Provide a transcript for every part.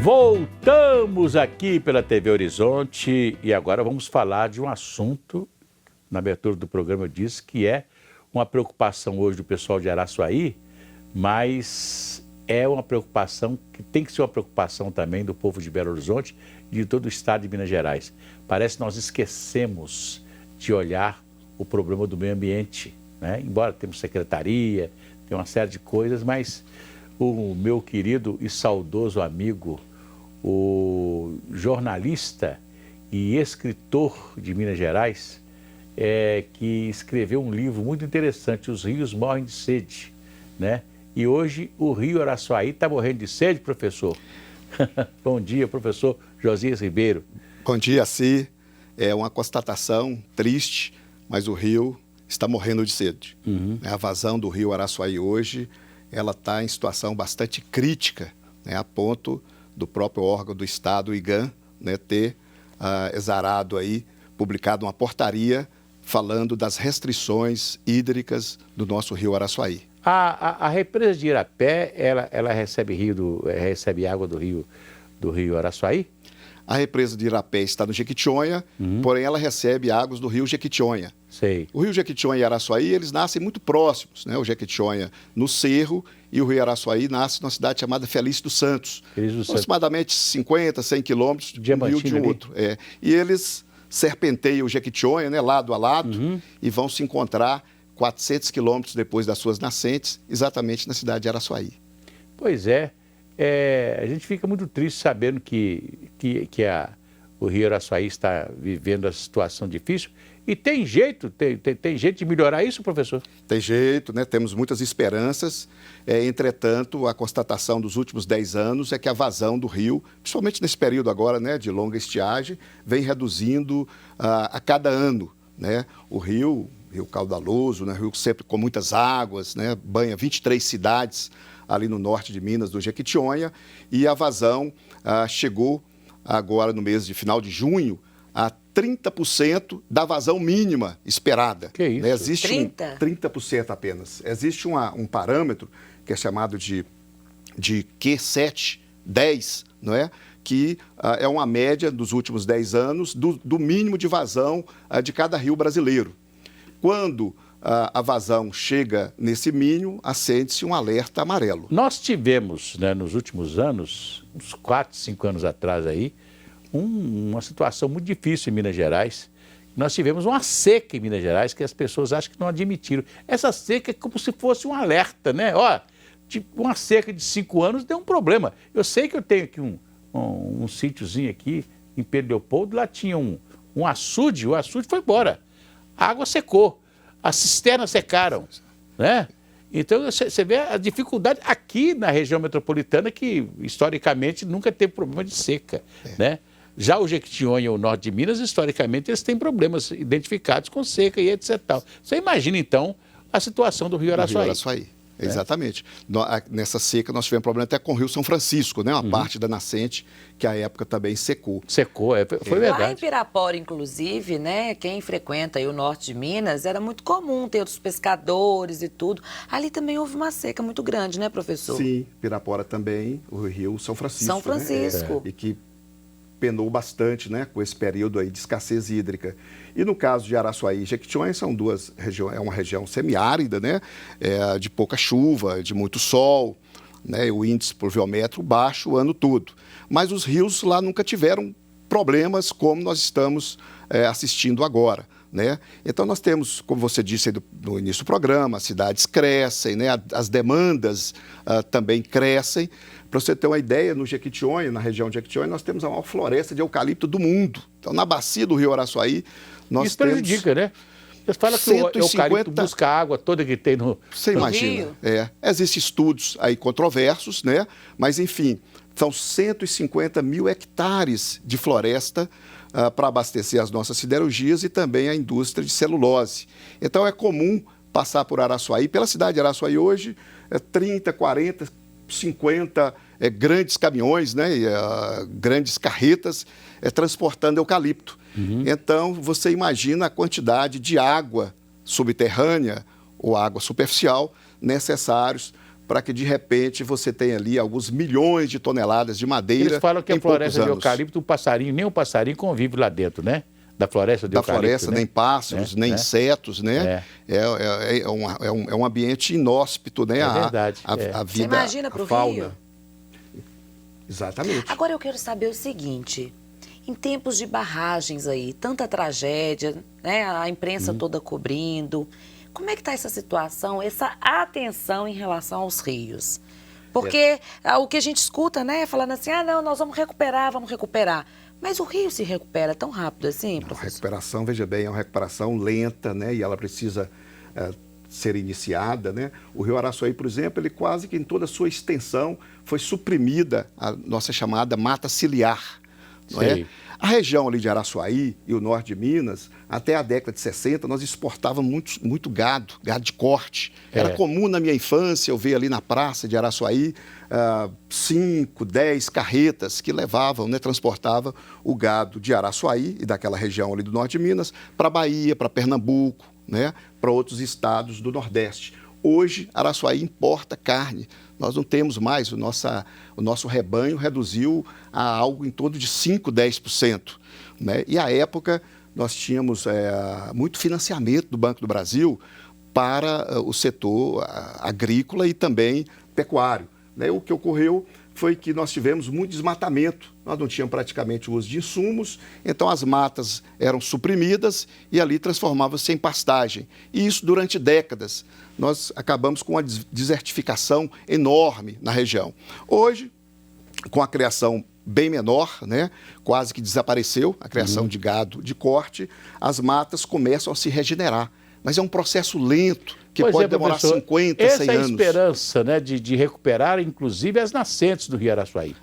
Voltamos aqui pela TV Horizonte e agora vamos falar de um assunto, na abertura do programa eu disse, que é uma preocupação hoje do pessoal de Araçuaí, mas é uma preocupação que tem que ser uma preocupação também do povo de Belo Horizonte e de todo o estado de Minas Gerais. Parece que nós esquecemos de olhar o problema do meio ambiente, né? Embora temos secretaria, tem uma série de coisas, mas o meu querido e saudoso amigo, o jornalista e escritor de Minas Gerais, que escreveu um livro muito interessante, Os Rios Morrem de Sede, né? E hoje o Rio Araçuaí está morrendo de sede, professor. Bom dia, professor Josias Ribeiro. Bom dia, Si. É uma constatação triste, mas o rio está morrendo de sede. A vazão do rio Araçuaí hoje, ela está em situação bastante crítica, né, a ponto do próprio órgão do Estado, o IGAM, né, ter exarado aí, publicado uma portaria falando das restrições hídricas do nosso rio Araçuaí. A represa de Irapé, ela recebe água do rio Araçuaí? A represa de Irapé está no Jequitinhonha, porém ela recebe águas do rio Jequitinhonha. Sei. O rio Jequitinhonha e Araçuaí, eles nascem muito próximos, né? O Jequitinhonha no Cerro e o rio Araçuaí nasce numa cidade chamada Felício dos Santos. Aproximadamente 50, 100 quilômetros de um rio de outro. E eles serpenteiam o Jequitinhonha, né, lado a lado, e vão se encontrar 400 quilômetros depois das suas nascentes, exatamente na cidade de Araçuaí. Pois é. A gente fica muito triste sabendo que o rio Araçuaí está vivendo essa situação difícil. E tem jeito de melhorar isso, professor? Tem jeito, né? Temos muitas esperanças. Entretanto, a constatação dos últimos 10 anos é que a vazão do rio, principalmente nesse período agora, né, de longa estiagem, vem reduzindo a cada ano, né? O rio caudaloso, né, rio sempre com muitas águas, né, banha 23 cidades ali no norte de Minas, do Jequitinhonha, e a vazão chegou agora no mês de final de junho a 30% da vazão mínima esperada. Que isso? Né? Existe 30% apenas. Existe um parâmetro que é chamado de Q710, não é? Que é uma média dos últimos 10 anos do mínimo de vazão de cada rio brasileiro. Quando a vazão chega nesse mínimo, acende-se um alerta amarelo. Nós tivemos, né, nos últimos anos, uns 4, 5 anos atrás aí, uma situação muito difícil em Minas Gerais. Nós tivemos uma seca em Minas Gerais que as pessoas acham que não admitiram. Essa seca é como se fosse um alerta, né? Ó, tipo, uma seca de 5 anos deu um problema. Eu sei que eu tenho aqui um sítiozinho aqui em Pedro Leopoldo, lá tinha um açude, o açude foi embora. A água secou, as cisternas secaram, né? Então, você vê a dificuldade aqui na região metropolitana, que historicamente nunca teve problema de seca, né? Já o Jequitinhonha e o norte de Minas, historicamente, eles têm problemas identificados com seca e etc. Você imagina, então, a situação do rio Araçuaí. Exatamente. Nessa seca nós tivemos problema até com o rio São Francisco, né? Uma parte da nascente que à época também secou. Secou, foi verdade. Lá em Pirapora, inclusive, né? Quem frequenta aí o norte de Minas, era muito comum ter os pescadores e tudo. Ali também houve uma seca muito grande, né, professor? Sim, Pirapora também, o rio São Francisco. São Francisco. Né? E que penou bastante, né, com esse período aí de escassez hídrica. E no caso de Araçuaí e Jequitinhonha, são duas regiões, é uma região semiárida, né, de pouca chuva, de muito sol, né, o índice pluviométrico baixo o ano todo. Mas os rios lá nunca tiveram problemas como nós estamos assistindo agora, né? Então nós temos, como você disse aí no início do programa, as cidades crescem, né, as demandas também crescem. Para você ter uma ideia, no Jequitinhonha, na região de Jequitinhonha, nós temos a maior floresta de eucalipto do mundo. Então, na bacia do rio Araçuaí, nós Isso prejudica, né? Você fala que o eucalipto busca a água toda que tem no Você imagina. Rio. Existem estudos aí controversos, né? Mas, enfim, são 150 mil hectares de floresta para abastecer as nossas siderurgias e também a indústria de celulose. Então, é comum passar por Araçuaí. Pela cidade de Araçuaí hoje, 30, 40, 50 grandes caminhões, né, grandes carretas transportando eucalipto. Então, você imagina a quantidade de água subterrânea ou água superficial necessários para que, de repente, você tenha ali alguns milhões de toneladas de madeira. Eles falam que a em poucos floresta de anos. eucalipto, nem um passarinho convive lá dentro, né? Da floresta de Da eucalipto, floresta, né? nem pássaros, nem insetos, né? É um ambiente inóspito, né? É verdade. A vida, Você imagina a pro fauna. Rio? Exatamente. Agora eu quero saber o seguinte, em tempos de barragens aí, tanta tragédia, né? A imprensa toda cobrindo, como é que está essa situação, essa atenção em relação aos rios? Porque o que a gente escuta, né, falando assim, não, nós vamos recuperar. Mas o rio se recupera tão rápido assim, A professor? recuperação, veja bem, é uma recuperação lenta, né? E ela precisa ser iniciada, né? O rio Araçuaí, por exemplo, ele quase que em toda a sua extensão foi suprimida a nossa chamada mata ciliar, não é? A região ali de Araçuaí e o norte de Minas, até a década de 60, nós exportávamos muito gado de corte. Era comum na minha infância eu ver ali na praça de Araçuaí 5, 10 carretas que levavam, né, transportavam o gado de Araçuaí e daquela região ali do norte de Minas para Bahia, para Pernambuco, né, para outros estados do Nordeste. Hoje, Araçuaí importa carne. Nós não temos mais, o nosso rebanho reduziu a algo em torno de 5%, 10%. Né? E à época, nós tínhamos muito financiamento do Banco do Brasil para o setor agrícola e também pecuário. Né? O que ocorreu foi que nós tivemos muito desmatamento, nós não tínhamos praticamente o uso de insumos, então as matas eram suprimidas e ali transformavam-se em pastagem. E isso durante décadas. Nós acabamos com uma desertificação enorme na região. Hoje, com a criação bem menor, né, quase que desapareceu a criação de gado de corte, as matas começam a se regenerar. Mas é um processo lento, que pode demorar 50, 100 anos. Essa é a esperança, né, de recuperar, inclusive, as nascentes do Rio Araçuaí.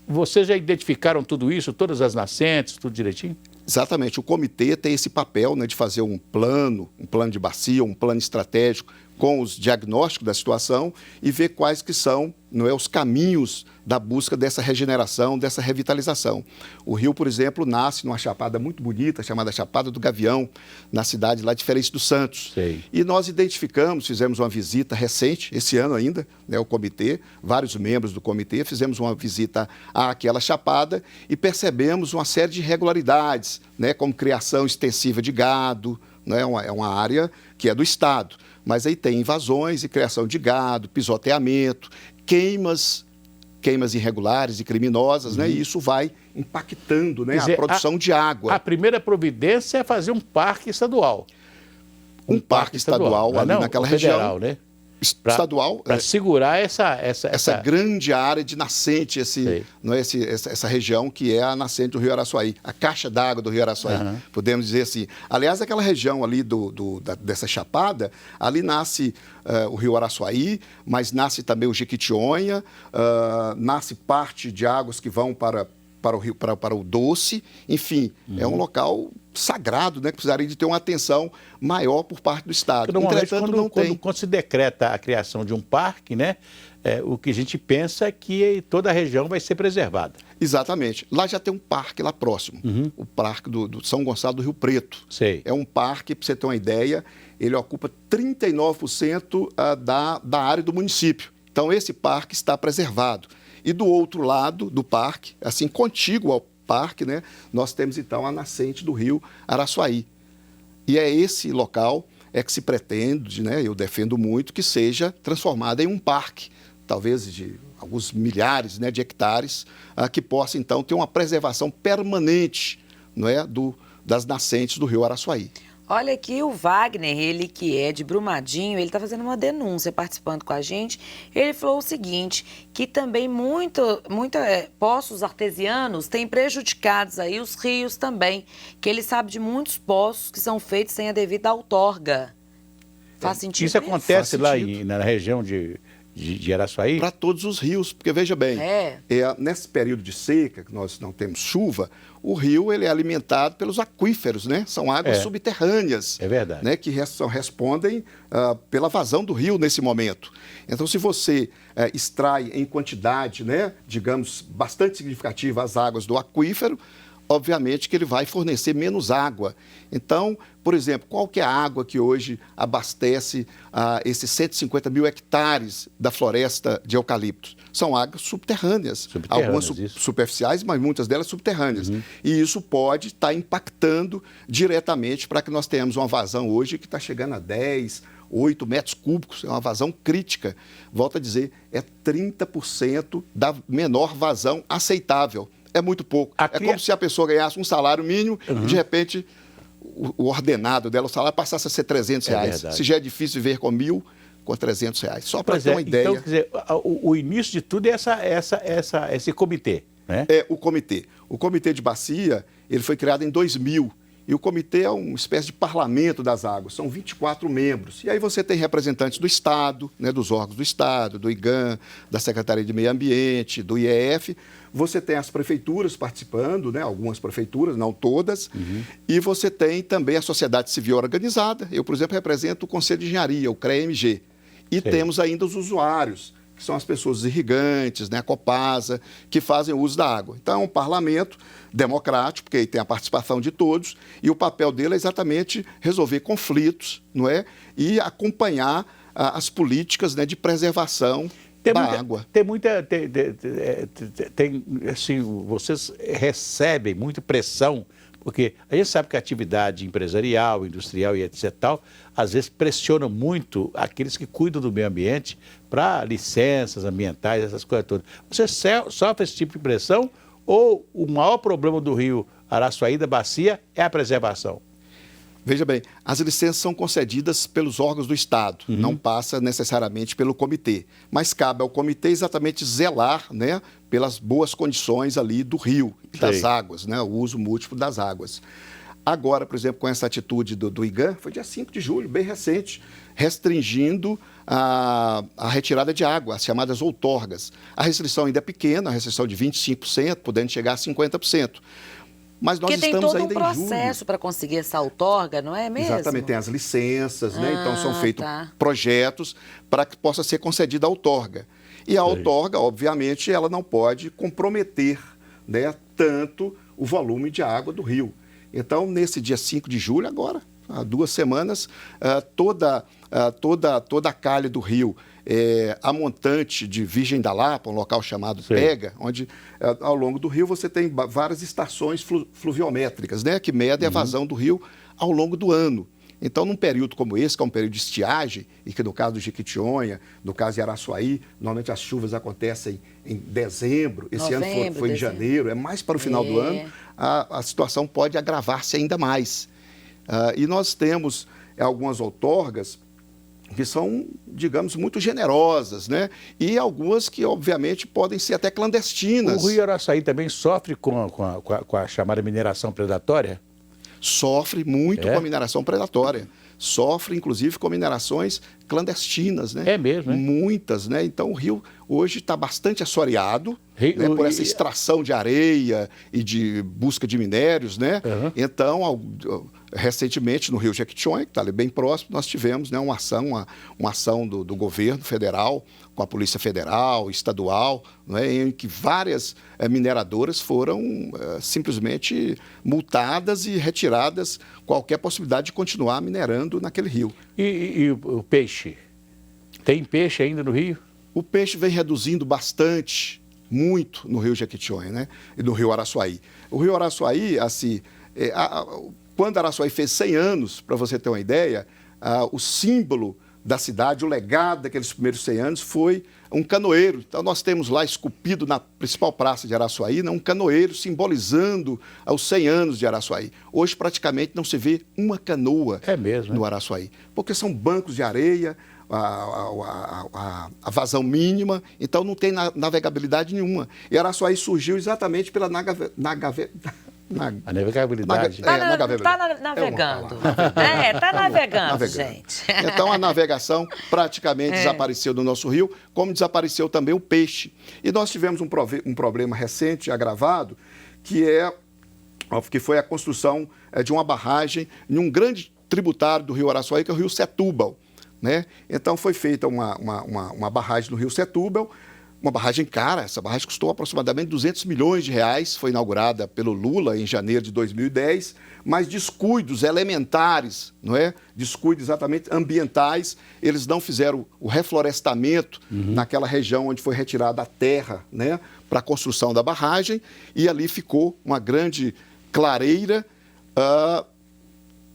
Vocês já identificaram tudo isso, todas as nascentes, tudo direitinho? Exatamente. O comitê tem esse papel, né, de fazer um plano de bacia, um plano estratégico com os diagnósticos da situação e ver quais que são, não é, os caminhos da busca dessa regeneração, dessa revitalização. O rio, por exemplo, nasce numa chapada muito bonita, chamada Chapada do Gavião, na cidade lá de Feira dos Santos. Sei. E nós identificamos, fizemos uma visita recente, esse ano ainda, né, o comitê, vários membros do comitê, fizemos uma visita àquela chapada e percebemos uma série de irregularidades, né, como criação extensiva de gado, né, é uma área que é do Estado. Mas aí tem invasões e criação de gado, pisoteamento, queimas irregulares e criminosas, né? E isso vai impactando, né, a produção de água. A primeira providência é fazer um parque estadual. Um parque estadual ali naquela federal, região. Né? Estadual. Para segurar essa grande área de nascente, essa região que é a nascente do Rio Araçuaí, a caixa d'água do Rio Araçuaí, podemos dizer assim. Aliás, aquela região ali dessa chapada, ali nasce o Rio Araçuaí, mas nasce também o Jequitinhonha, nasce parte de águas que vão para o rio, para o Doce, enfim, é um local sagrado, né, que precisaria de ter uma atenção maior por parte do Estado. Entretanto, quando se decreta a criação de um parque, né, o que a gente pensa é que toda a região vai ser preservada. Exatamente. Lá já tem um parque lá próximo, o Parque do São Gonçalo do Rio Preto. Sei. É um parque, para você ter uma ideia, ele ocupa 39% da área do município. Então, esse parque está preservado. E do outro lado do parque, assim, contíguo ao parque, né, nós temos, então, a nascente do rio Araçuaí. E é esse local que se pretende, né, eu defendo muito, que seja transformado em um parque, talvez de alguns milhares, né, de hectares, que possa, então, ter uma preservação permanente, não é, das nascentes do rio Araçuaí. Olha aqui o Wagner, ele que é de Brumadinho, ele está fazendo uma denúncia, participando com a gente. Ele falou o seguinte, que também poços artesianos têm prejudicados aí os rios também, que ele sabe de muitos poços que são feitos sem a devida outorga. Faz sentido isso? Isso acontece lá na região de Araçuaí? Para todos os rios, porque veja bem, nesse período de seca, que nós não temos chuva, o rio ele é alimentado pelos aquíferos, né? São águas subterrâneas. É verdade. Né? Que respondem pela vazão do rio nesse momento. Então, se você extrai em quantidade, né, digamos, bastante significativa as águas do aquífero, obviamente que ele vai fornecer menos água. Então, por exemplo, qual que é a água que hoje abastece esses 150 mil hectares da floresta de eucaliptos? São águas subterrâneas, algumas superficiais, mas muitas delas subterrâneas. E isso pode estar impactando diretamente para que nós tenhamos uma vazão hoje que está chegando a 8 metros cúbicos, é uma vazão crítica. Volto a dizer, é 30% da menor vazão aceitável. É muito pouco. É como se a pessoa ganhasse um salário mínimo e, de repente, o ordenado dela, o salário passasse a ser R$300. Se já é difícil viver com 1.000, com R$300. Só para ter uma ideia. Então, quer dizer, o início de tudo é esse comitê, né? É o comitê. O comitê de bacia, ele foi criado em 2000. E o comitê é uma espécie de parlamento das águas, são 24 membros. E aí você tem representantes do Estado, né, dos órgãos do Estado, do IGAM, da Secretaria de Meio Ambiente, do IEF. Você tem as prefeituras participando, né, algumas prefeituras, não todas. E você tem também a sociedade civil organizada. Eu, por exemplo, represento o Conselho de Engenharia, o CREA-MG. E temos ainda os usuários, que são as pessoas irrigantes, né, a Copasa, que fazem uso da água. Então, é um parlamento democrático, porque aí tem a participação de todos, e o papel dele é exatamente resolver conflitos, não é? E acompanhar as políticas, né, de preservação da água. Assim, vocês recebem muita pressão, porque a gente sabe que a atividade empresarial, industrial e etc. tal, às vezes pressiona muito aqueles que cuidam do meio ambiente para licenças ambientais, essas coisas todas. Você sofre esse tipo de pressão ou o maior problema do rio Araçuaí, da bacia, é a preservação? Veja bem, as licenças são concedidas pelos órgãos do Estado, não passa necessariamente pelo comitê. Mas cabe ao comitê exatamente zelar, né, pelas boas condições ali do rio, das águas, né, o uso múltiplo das águas. Agora, por exemplo, com essa atitude do IGAM, foi dia 5 de julho, bem recente, restringindo a retirada de água, as chamadas outorgas. A restrição ainda é pequena, a restrição de 25%, podendo chegar a 50%. Mas nós Porque tem estamos todo um ainda processo para conseguir essa outorga, não é mesmo? Exatamente, tem as licenças, né? Então são feitos projetos para que possa ser concedida a outorga. E a outorga, obviamente, ela não pode comprometer, né, tanto o volume de água do rio. Então, nesse dia 5 de julho, agora, há 2 semanas, toda a calha do rio, a montante de Virgem da Lapa, um local chamado Pega, onde ao longo do rio você tem várias estações fluviométricas, né, que medem a vazão do rio ao longo do ano. Então, num período como esse, que é um período de estiagem, e que no caso do Jequitinhonha, no caso de Araçuaí, normalmente as chuvas acontecem em dezembro, esse ano foi em janeiro, é mais para o final do ano, a situação pode agravar-se ainda mais. E nós temos algumas outorgas que são, digamos, muito generosas, né? E algumas que, obviamente, podem ser até clandestinas. O rio Araçuaí também sofre com a chamada mineração predatória? Sofre muito com a mineração predatória. Sofre, inclusive, com minerações clandestinas, né? É mesmo, né? Muitas, né? Então, o rio hoje está bastante assoreado, né, por essa extração de areia e de busca de minérios, né? Então, recentemente, no Rio Jequitinhonha, que está ali bem próximo, nós tivemos, né, uma ação do governo federal, com a Polícia Federal, estadual, né, em que várias mineradoras foram simplesmente multadas e retiradas qualquer possibilidade de continuar minerando naquele rio. E o peixe? Tem peixe ainda no rio? O peixe vem reduzindo bastante, muito no Rio Jequitinhonha, né? E no Rio Araçuaí. O Rio Araçuaí, assim, quando Araçuaí fez 100 anos, para você ter uma ideia, o símbolo da cidade, o legado daqueles primeiros 100 anos foi um canoeiro. Então, nós temos lá esculpido na principal praça de Araçuaí, né, um canoeiro simbolizando os 100 anos de Araçuaí. Hoje, praticamente, não se vê uma canoa no Araçuaí, porque são bancos de areia, a vazão mínima, então não tem navegabilidade nenhuma. E Araçuaí surgiu exatamente pela navegabilidade. Está navegando. Está navegando, gente. Então, a navegação praticamente desapareceu do nosso rio, como desapareceu também o peixe. E nós tivemos um problema recente, agravado, que foi a construção de uma barragem em um grande tributário do rio Araçuaí, que é o rio Setúbal, né? Então, foi feita uma barragem no rio Setúbal, uma barragem cara. Essa barragem custou aproximadamente 200 milhões de reais, foi inaugurada pelo Lula em janeiro de 2010, mas descuidos elementares, não é? Descuidos exatamente ambientais, eles não fizeram o reflorestamento naquela região onde foi retirada a terra, né, para a construção da barragem, e ali ficou uma grande clareira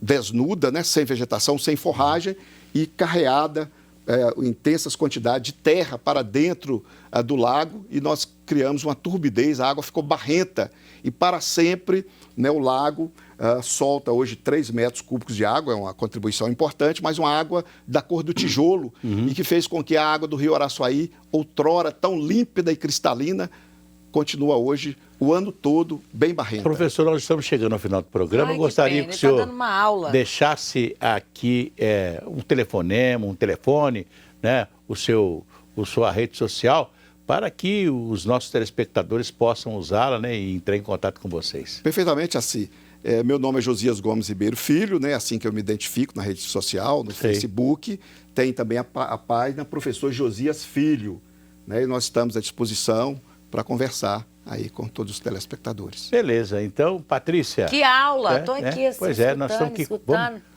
desnuda, né, sem vegetação, sem forragem e carreada intensas quantidades de terra para dentro do lago, e nós criamos uma turbidez, a água ficou barrenta e para sempre, né, o lago solta hoje 3 metros cúbicos de água, é uma contribuição importante, mas uma água da cor do tijolo e que fez com que a água do rio Araçuaí, outrora tão límpida e cristalina, continua hoje o ano todo bem barrenta. Professor, nós estamos chegando ao final do programa. Ai, Eu gostaria que que o pena, senhor ele tá dando uma aula. deixasse aqui um telefonema, um telefone, né, sua rede social, para que os nossos telespectadores possam usá-la, né, e entrar em contato com vocês. Perfeitamente assim. Meu nome é Josias Gomes Ribeiro Filho, né, assim que eu me identifico na rede social, no Facebook. Tem também a página Professor Josias Filho, né, e nós estamos à disposição para conversar aí com todos os telespectadores. Beleza, então, Patrícia. Que aula! Estou aqui assim, pois é, nós estamos aqui.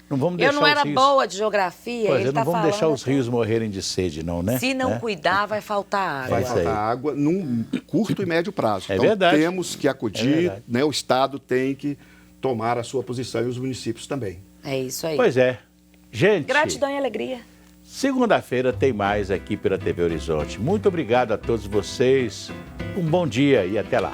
Não vamos deixar eu não era rios... boa de geografia, pois ele não vamos deixar os assim. rios morrerem de sede, não, né? Se não cuidar, vai faltar água. Vai faltar água num curto e médio prazo. É então, verdade. temos que acudir, né, o Estado tem que tomar a sua posição e os municípios também. É isso aí. Pois é. Gente... Gratidão e alegria. Segunda-feira tem mais aqui pela TV Horizonte. Muito obrigado a todos vocês. Um bom dia e até lá.